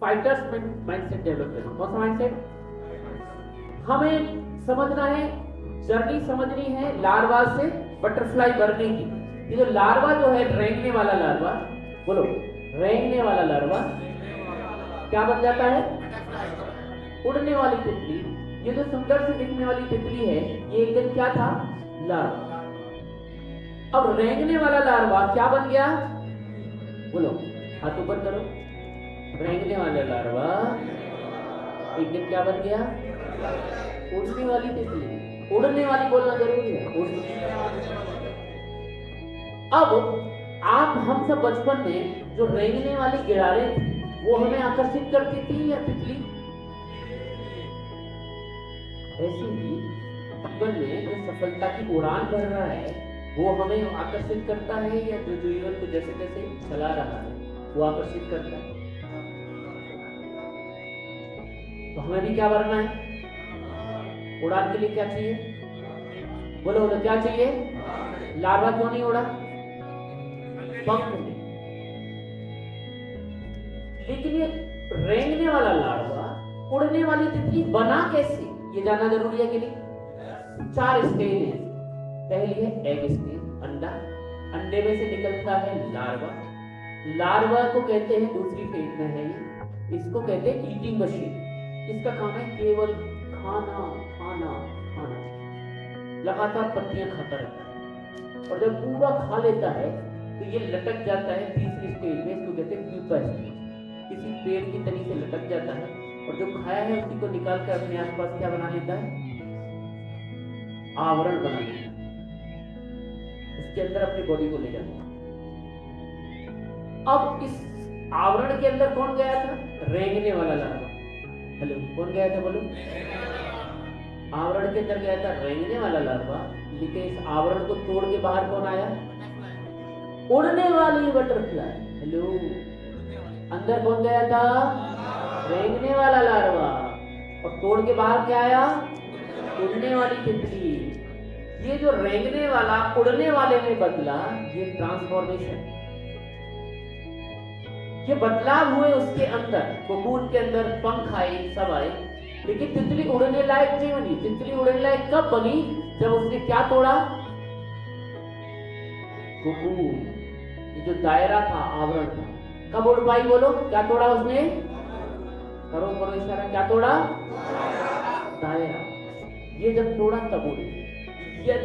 Fighters mindset develop करना। कौन सा माइंडसेट? हमें समझना है, जर्नी समझनी है लार्वा से बटरफ्लाई बनने की। ये जो लार्वा जो है, रेंगने वाला लार्वा, बोलो रेंगने वाला लार्वा क्या बन जाता है? उड़ने वाली तितली। ये जो सुंदर से दिखने वाली तितली है, ये एक दिन क्या था? लार्वा। अब रेंगने वाला लार्वा क्या बन गया? बोलो, हाथ ऊपर करो। रेंगने वाला लार्वा एक दिन क्या बन गया? उड़ने वाली तितली। उड़ने वाली बोलना जरूरी है, अब आप हम सब बचपन में जो रेंगने वाली गिरारें थी, वो हमें आकर्षित करती थी या तितली? ऐसे ही जीवन में जो सफलता की उड़ान भर रहा है, वो हमें आकर्षित करता है या जो जीवन को जैसे तैसे चला रहा है वो आकर्षित करता है? तो हमें भी क्या भरना है? उड़ान के लिए क्या चाहिए? बोलो बोलो, क्या चाहिए? लार्वा क्यों नहीं उड़ा? पंख नहीं। लेकिन ये रेंगने वाला लार्वा उड़ने वाली तितली बना कैसे, ये जानना जरूरी है कि नहीं? 4 स्टेज है। पहली है एग स्टेज, अंडा। अंडे में से निकलता है लार्वा। लार्वा को कहते हैं, दूसरी फेज में है ये, इसको कहते हैं ईटिंग मशीन। इसका काम है केवल खाना खाना खाना, लगातार पत्तियां खाता रहता है। और जब पूरा खा लेता है तो ये लटक जाता है तीसरी स्टेज में, इसको कहते हैं प्यूपा स्टेज। किसी पेड़ की तनी से लटक जाता है और जो खाया है उसी को निकाल कर अपने आसपास क्या बना लेता है? आवरण बना लेता है, उसके अंदर अपनी बॉडी को ले जाता है। अब इस आवरण के अंदर कौन गया था? रेंगने वाला लार्वा। हेलो, कौन गया था बोलो? आवरण के अंदर गया था रेंगने वाला लार्वा। लेकिन इस आवरण को तोड़ के बाहर कौन आया? उड़ने वाली बटरफ्लाई। हेलो, अंदर कौन गया था? रेंगने वाला लार्वा। और तोड़ के बाहर क्या आया? उड़ने वाली तितली। ये जो रेंगने वाला उड़ने वाले में बदला, ये ट्रांसफॉर्मेशन, ये बदलाव हुए उसके अंदर, कोकून के अंदर पंख आए, सब आए, लेकिन तितली उड़ने लायक नहीं बनी। तितली उड़ने लायक कब बनी? जब उसने क्या तोड़ा? कोकून, ये जो दायरा था, आवरण था। कब उड़ पाई बोलो? क्या तोड़ा उसने? करो करो इशारा, क्या तोड़ा? दायरा। ये जब तोड़ा तब उड़ी।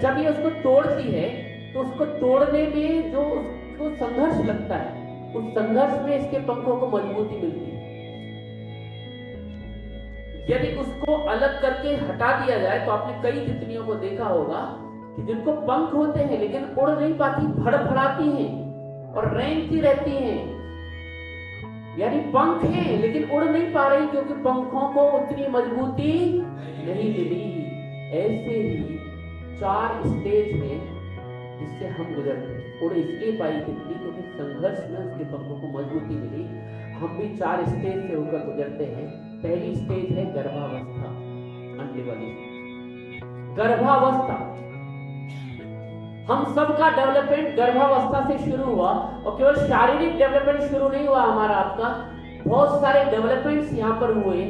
जब ये उसको तोड़ती है तो उसको तोड़ने में जो उसको संघर्ष लगता है, उस संघर्ष में इसके पंखों को मजबूती मिलती है। यदि उसको अलग करके हटा दिया जाए तो आपने कई तितलियों को देखा होगा कि जिनको पंख होते हैं लेकिन उड़ नहीं पाती, फड़फड़ाती हैं और रेंगती रहती हैं। यानी पंख हैं लेकिन उड़ नहीं पा रही क्योंकि पंखों को उतनी मजबूती नहीं मिली। ऐसे ही 4 स्टेज में जिससे हम गुजरते हैं। उड़ इसलिए पाई तितली क्योंकि संघर्ष में उसके पंखों को मजबूती मिली। हम भी 4 स्टेज से होकर गुजरते हैं। पहली स्टेज है गर्भावस्था, अंडे वाली गर्भावस्था। हम सबका डेवलपमेंट गर्भावस्था से शुरू हुआ और केवल शारीरिक डेवलपमेंट शुरू नहीं हुआ हमारा आपका, बहुत सारे डेवलपमेंट्स यहाँ पर हुए।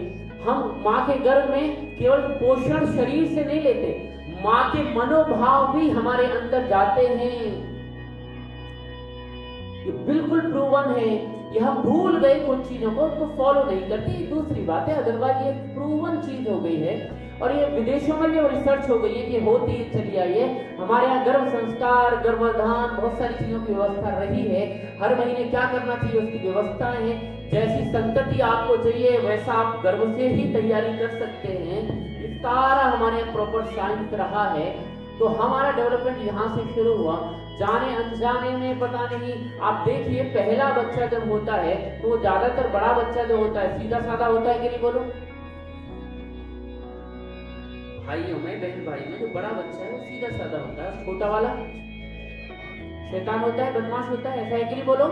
हम माँ के गर्भ में केवल पोषण शरीर से नहीं लेते, माँ के मनोभाव भी हमारे अंदर जाते हैं। ये बिल्कुल प्रूवन है। ये हम भूल गए कुछ चीजों को, उसको फॉलो नहीं करते, ये दूसरी बात है। अदरवाइज ये प्रूवन चीज हो गई है और ये विदेशों में भी रिसर्च हो गई है कि होती चली आई है। हमारे यहाँ गर्भ संस्कार, गर्भाधान, बहुत सारी चीजों की व्यवस्था रही है। हर महीने क्या करना चाहिए उसकी व्यवस्थाएं हैं। जैसी संतति आपको चाहिए वैसा आप गर्भ से ही तैयारी कर सकते हैं। ये सारा हमारे यहाँ प्रॉपर साइंस रहा है। तो हमारा डेवलपमेंट यहाँ से शुरू हुआ। जाने अनजाने में पता नहीं, आप देखिए पहला बच्चा जब होता है तो वो ज्यादातर बड़ा बच्चा जो होता है सीधा साधा होता है कि नहीं बोलो? भाइयों में, बहन भाई में जो बड़ा बच्चा है वो सीधा साधा होता है, छोटा वाला शैतान होता है, बदमाश होता है, ऐसा है कि नहीं बोलो?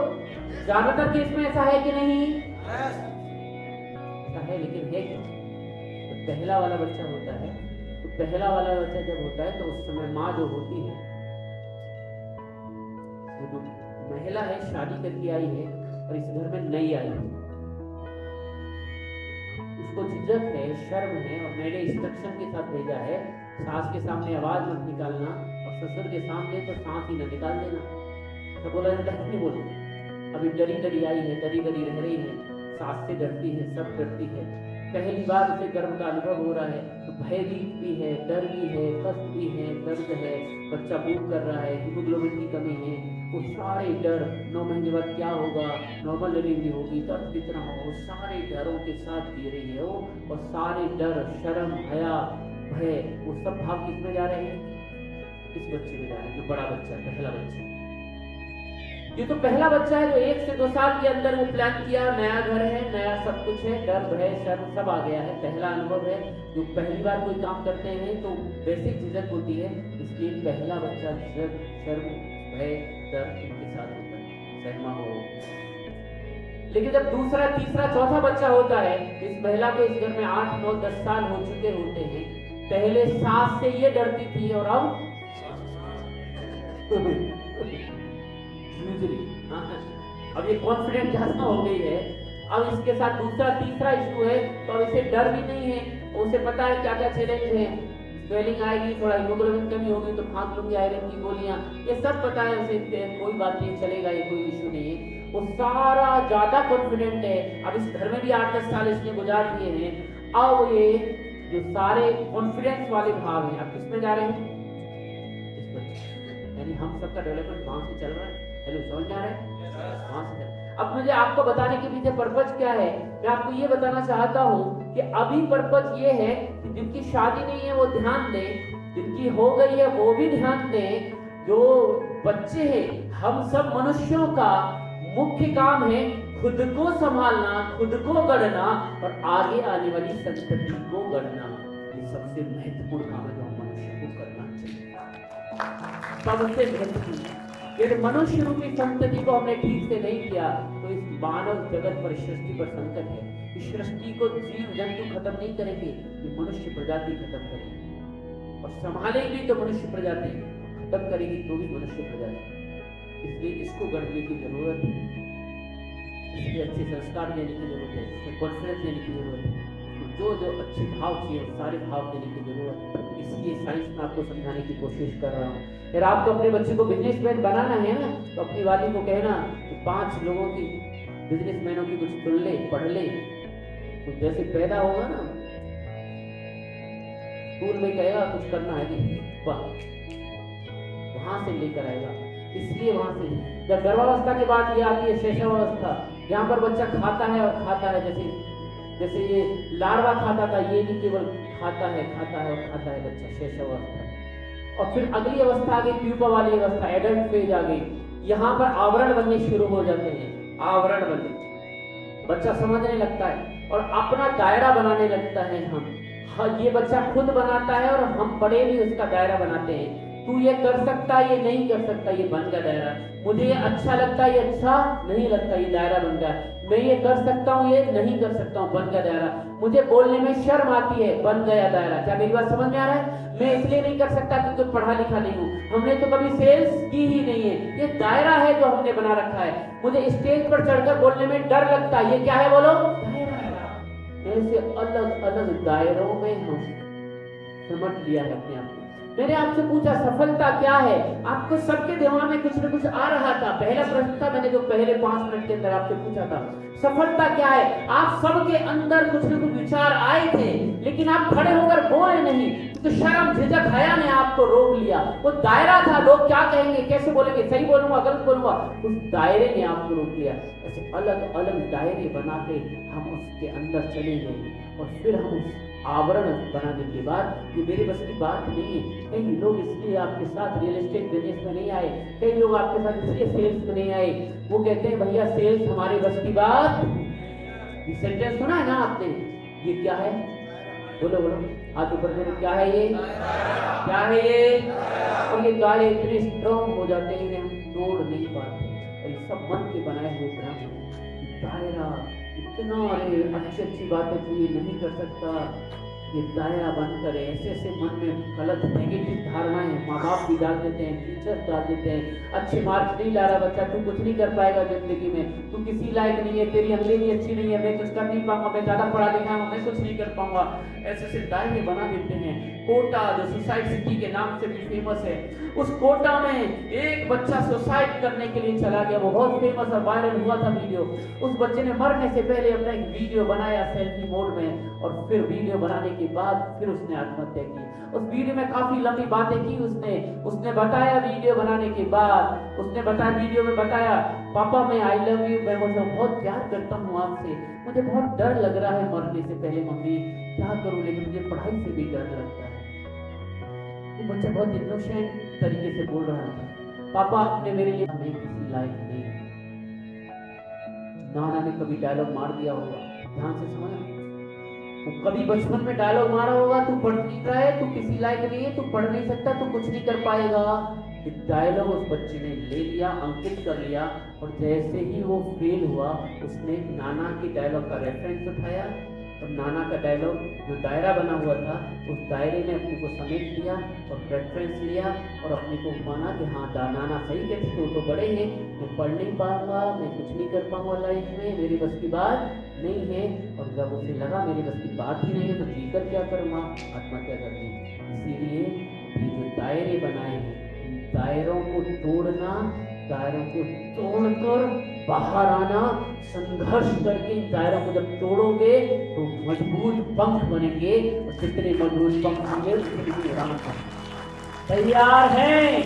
ज्यादातर केस में ऐसा है कि नहीं? ऐसा है, लेकिन है क्या? तो पहला वाला बच्चा होता है, तो पहला वाला बच्चा जब होता है तो उस समय माँ जो होती है, जो महिला है शादी करके आई है और इस घर में नई आई है, उसको झिझक है, शर्म है, और मैंने इंस्ट्रक्शन के साथ भेजा है सास के सामने आवाज मत निकालना और ससुर के सामने तो सांस ही न निकाल देना। तो बोला जाता है नहीं बोलो, अभी डरी डरी आई है, डरी डरी रह रही है, सास से डरती है, सब डरती है, पहली बार उसे गर्भ का अनुभव हो रहा है, तो भयभीत भी है, डर भी है, कष्ट भी है, दर्द है, बच्चा बूट कर रहा है, हीमोग्लोबिन की कमी है, वो सारे डर 9 महीने बाद क्या होगा, नॉर्मल डिलीवरी होगी, दर्द कितना हो, सारे डरों के साथ जी रही है वो, और सारे डर, शर्म, हया, भय, वो सब भाव किसमें जा रहे हैं? इस बच्चे में जा रहे हैं, जो बड़ा बच्चा, पहला बच्चा। ये तो पहला बच्चा है जो 1 से 2 साल के अंदर वो प्लान किया, नया घर है, नया सब कुछ है, डर भय शर्म सब आ गया है, पहला अनुभव है। जो पहली बार कोई काम करते हैं तो बेसिक झिझक होती है, इसलिए पहला बच्चा झिझक, शर्म, भय, डर इनके साथ होता है, सहमा हो। लेकिन जब दूसरा, तीसरा, चौथा बच्चा होता है, इस महिला को इस घर में 8, 9, 10 साल हो चुके होते हैं, पहले सास से ये डरती थी और अब अब ये कॉन्फिडेंट ज्यादा हो गई है। अब इसके साथ दूसरा तीसरा इशू है, तो अब इसे डर भी नहीं है, उसे पता है क्या क्या चैलेंज है, स्वेलिंग आएगी, थोड़ा हीमोग्लोबिन कमी होगी तो खांस लूंगी आयरन की गोलियां, ये सब पता है उसे, कोई बात नहीं, चलेगा, ये कोई इशू नहीं है, वो सारा ज्यादा कॉन्फिडेंट है। अब इस घर में भी 8-10 साल इसने गुजार दिए हैं, अब ये जो सारे कॉन्फिडेंस वाले भाव हैं अब किसमें जा रहे हैं? इस बच्चे, यानी हम सबका डेवलपमेंट वहां से चल रहा है। हेलो, समझ में आ रहा है? वहां से। अब मुझे आपको बताने के पीछे पर्पज क्या है, मैं आपको ये बताना चाहता हूँ कि अभी पर्पज ये है कि जिनकी शादी नहीं है वो ध्यान दें, जिनकी हो गई है वो भी ध्यान दें, जो बच्चे हैं, हम सब मनुष्यों का मुख्य काम है खुद को संभालना, खुद को गढ़ना और आगे आने वाली संतति को गढ़ना। ये सबसे महत्वपूर्ण काम है जो हम मनुष्य को करना चाहिए, सबसे महत्वपूर्ण। यदि मनुष्य रूपी संतति को हमने ठीक से नहीं किया तो इस मानव जगत पर, सृष्टि पर संकट है। इस सृष्टि को जीव जंतु खत्म नहीं करेंगे, ये मनुष्य प्रजाति खत्म करेगी, और संभालेगी तो मनुष्य प्रजाति, खत्म करेगी तो भी मनुष्य प्रजाति। इसलिए इसको गढ़ने की जरूरत है, इसलिए अच्छे संस्कार देने की जरूरत है, इसमें कॉन्फिडेंस देने की जरूरत है, जो जो अच्छे भाव चाहिए सारे भाव देने की जरूरत है। इसलिए साइंस में आपको समझाने की कोशिश कर रहा हूँ। अगर आपको अपने बच्चे को बिजनेसमैन बनाना है ना, तो अपनी वाली को कहना कि 5 लोगों की, बिजनेसमैनों की कुछ सुन ले, पढ़ ले, तो जैसे पैदा होगा ना, स्कूल में कहेगा कुछ करना है कि वहां से लेकर आएगा। इसलिए वहां से, जब गर्भावस्था के बाद ये आती है शैशवावस्था, यहाँ पर बच्चा खाता है और खाता है, जैसे ये लार्वा खाता था, ये भी केवल खाता है और खाता है बच्चा, शैशवावस्था। और फिर अगली अवस्था आ गई प्यूपा वाली अवस्था, एडल्ट फेज आ गई, यहाँ पर आवरण बनने शुरू हो जाते हैं, आवरण बनने, बच्चा समझने लगता है और अपना दायरा बनाने लगता है। हम ये बच्चा खुद बनाता है और हम बड़े भी उसका दायरा बनाते हैं। तू ये कर सकता है, ये नहीं कर सकता, ये बन गया दायरा। मुझे ये अच्छा लगता है, ये अच्छा नहीं लगता, ये दायरा बन गया। मैं ये कर सकता हूँ, ये नहीं कर सकता हूँ, बन गया दायरा। मुझे बोलने में शर्म आती है, बन गया दायरा। क्या मेरी बात समझ में आ रहा है? मैं इसलिए नहीं कर सकता क्योंकि पढ़ा लिखा नहीं हूँ, हमने तो कभी सेल्स की ही नहीं है, ये दायरा है जो हमने बना रखा है। मुझे स्टेज पर चढ़कर बोलने में डर लगता है, ये क्या है बोलो? ऐसे अलग अलग दायरों में हम समझ लिया है अपने आप को। मैंने आपसे पूछा सफलता क्या है, आपको सबके दिमाग में कुछ न कुछ आ रहा था। पहला प्रश्न था मैंने जो पहले 5 मिनट के अंदर आपसे पूछा था, सफलता क्या है। आप सबके अंदर कुछ न कुछ विचार आए थे, लेकिन आप खड़े होकर बोले नहीं, तो शर्म झिझक हया ने आपको रोक लिया। वो दायरा था, लोग क्या कहेंगे, कैसे बोलेंगे, सही बोलूंगा गलत बोलूंगा, उस दायरे ने आपको रोक लिया। ऐसे अलग अलग दायरे बना के हम उसके अंदर चले गए, और फिर हम उस आवरण बनाने के बाद, ये मेरे बस की बात नहीं है। कई लोग इसलिए आपके साथ रियल एस्टेट बिजनेस में नहीं आए, कई लोग आपके साथ इसलिए सेल्स में नहीं आए, वो कहते हैं भैया सेल्स हमारे बस की बात। ये सेंटेंस सुना है ना आपने? ये क्या है? बोलो बोलो, हाथ ऊपर करो, क्या है ये? क्या है ये? और ये गाले इतने स्ट्रॉन्ग हो जाते हैं कि हम तोड़ नहीं पाते। और ये सब मन के बनाए हुए भ्रम, दायरा इतना, अरे अच्छी अच्छी बातें तू ये नहीं कर सकता, ये दायरा बनकर ऐसे ऐसे मन में गलत नेगेटिव धारणाएं माँ बाप भी डाल देते हैं, टीचर डाल देते हैं। अच्छे मार्क्स नहीं ला रहा बच्चा, तू कुछ नहीं कर पाएगा जिंदगी में, तू किसी लायक नहीं है, तेरी अंग्रेजी अच्छी नहीं है, मैं कुछ कर नहीं पाऊंगा, मैं ज्यादा पढ़ा लिखा हूँ, मैं कुछ नहीं कर पाऊंगा। ऐसे ऐसे दायरे बना देते हैं। कोटा जो सुसाइड सिटी के नाम से भी फेमस है, उस कोटा में एक बच्चा सुसाइड करने के लिए चला गया, वो बहुत फेमस और वायरल हुआ था वीडियो। उस बच्चे ने मरने से पहले अपना एक वीडियो बनाया सेल्फी मोड में, और फिर वीडियो बनाने के बाद फिर उसने आत्महत्या की। उस वीडियो में काफी लंबी बातें की उसने बताया वीडियो बनाने के बाद, उसने बताया वीडियो में बताया, पापा मैं आई लव यू, मैं बहुत प्यार करता हूँ आपसे, मुझे बहुत डर लग रहा है मरने से पहले मम्मी, क्या करूँ, लेकिन मुझे पढ़ाई से भी डर लगता है। वो बच्चा बहुत इनोसेंट तरीके से बोल रहा था, पापा आपने मेरे लिए मैं किसी लायक नहीं। नाना ने कभी डायलॉग मार दिया होगा, ध्यान से समझ, वो कभी बचपन में डायलॉग मारा होगा, तू पढ़ नहीं रहा है, तू किसी लायक नहीं है, तू पढ़ नहीं सकता, तू कुछ नहीं कर पाएगा। डायलॉग उस बच्चे ने ले लिया, अंकित कर लिया, और जैसे ही वो फेल हुआ उसने नाना की डायलॉग का रेफरेंस उठाया, और नाना का डायलॉग जो दायरा बना हुआ था उस दायरे में अपने को समेट लिया और रेफरेंस लिया, और अपने को माना कि हाँ नाना सही कहते थे, तो बड़े हैं, मैं पढ़ नहीं पाऊंगा, मैं कुछ नहीं कर पाऊंगा लाइफ में, मेरी बस की बात नहीं है। और जब उसे लगा मेरी बस की बात ही नहीं है तो जीकर क्या करूँगा, आत्महत्या कर दी। इसीलिए ये जो दायरे बनाए हैं, इन दायरों को तोड़ना, दायरों को तोड़कर बाहर आना, संघर्ष करके इन दायरों को जब तोड़ोगे तो मजबूत पंख बनेंगे, और जितने मजबूत पंख होंगे उसके लिए तैयार हैं।